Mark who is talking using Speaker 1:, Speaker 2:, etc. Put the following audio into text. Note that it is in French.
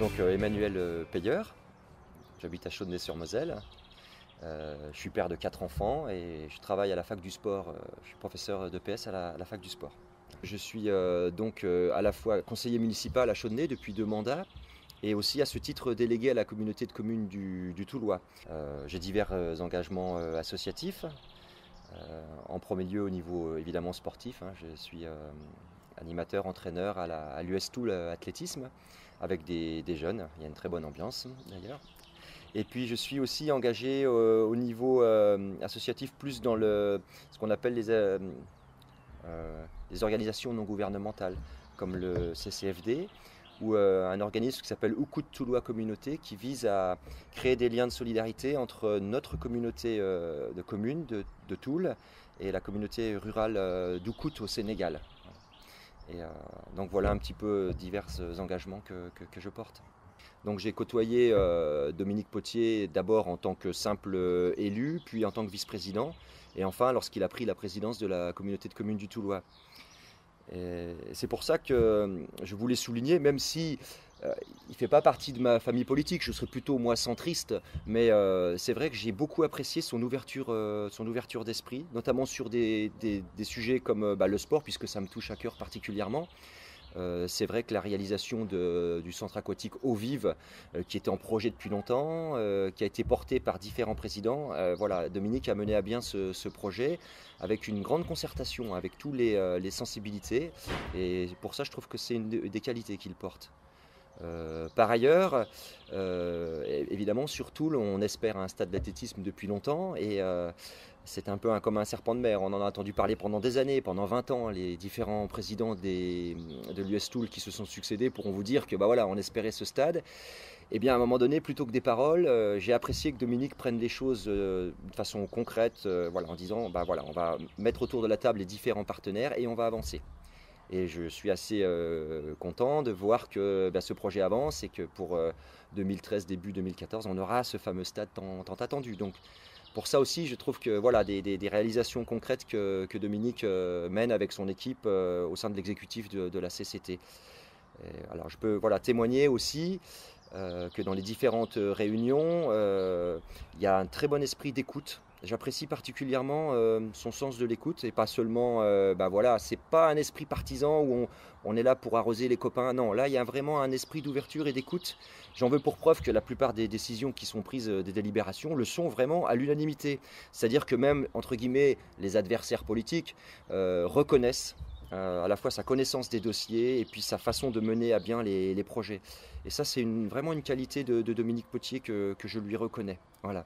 Speaker 1: donc Emmanuel Payeur, j'habite à Chaudnay-sur-Moselle. Je suis père de 4 enfants et je travaille à la fac du sport. Je suis professeur d'EPS à la fac du sport. Je suis donc à la fois conseiller municipal à Chaudnay depuis 2 mandats et aussi à ce titre délégué à la communauté de communes du Toulois. J'ai divers engagements associatifs. En premier lieu au niveau évidemment sportif, hein. Je suis animateur, entraîneur à l'US Toul Athlétisme avec des jeunes. Il y a une très bonne ambiance d'ailleurs. Et puis je suis aussi engagé au niveau associatif plus dans ce qu'on appelle les organisations non gouvernementales comme le CCFD ou un organisme qui s'appelle Oukout Toulois Communauté qui vise à créer des liens de solidarité entre notre communauté de communes de Toul et la communauté rurale d'Oukout au Sénégal. Et donc voilà un petit peu divers engagements que je porte. Donc j'ai côtoyé Dominique Potier d'abord en tant que simple élu, puis en tant que vice-président, et enfin lorsqu'il a pris la présidence de la communauté de communes du Toulois. Et c'est pour ça que je voulais souligner, même si il ne fait pas partie de ma famille politique, je serais plutôt moi centriste, mais c'est vrai que j'ai beaucoup apprécié son ouverture d'esprit, notamment sur des sujets comme le sport, puisque ça me touche à cœur particulièrement. C'est vrai que la réalisation du centre aquatique Eau Vive, qui était en projet depuis longtemps, qui a été porté par différents présidents, voilà, Dominique a mené à bien ce projet avec une grande concertation avec tous les sensibilités. Et pour ça, je trouve que c'est une des qualités qu'il porte. Par ailleurs, évidemment, sur Toul, on espère un stade d'athlétisme depuis longtemps et c'est un peu comme un serpent de mer. On en a entendu parler pendant des années, pendant 20 ans. Les différents présidents de l'US Toul qui se sont succédés pourront vous dire que voilà, on espérait ce stade. Et bien à un moment donné, plutôt que des paroles, j'ai apprécié que Dominique prenne les choses de façon concrète, voilà, en disant voilà, on va mettre autour de la table les différents partenaires et on va avancer. Et je suis assez content de voir que ce projet avance et que pour 2013, début 2014, on aura ce fameux stade tant attendu. Donc pour ça aussi, je trouve que voilà, des réalisations concrètes que Dominique mène avec son équipe au sein de l'exécutif de la CCT. Et alors je peux témoigner aussi que dans les différentes réunions, il y a un très bon esprit d'écoute. J'apprécie particulièrement son sens de l'écoute et pas seulement, c'est pas un esprit partisan où on est là pour arroser les copains. Non, là il y a vraiment un esprit d'ouverture et d'écoute. J'en veux pour preuve que la plupart des décisions qui sont prises, des délibérations, le sont vraiment à l'unanimité. C'est-à-dire que même, entre guillemets, les adversaires politiques reconnaissent à la fois sa connaissance des dossiers et puis sa façon de mener à bien les projets. Et ça, c'est vraiment une qualité de Dominique Potier que je lui reconnais. Voilà.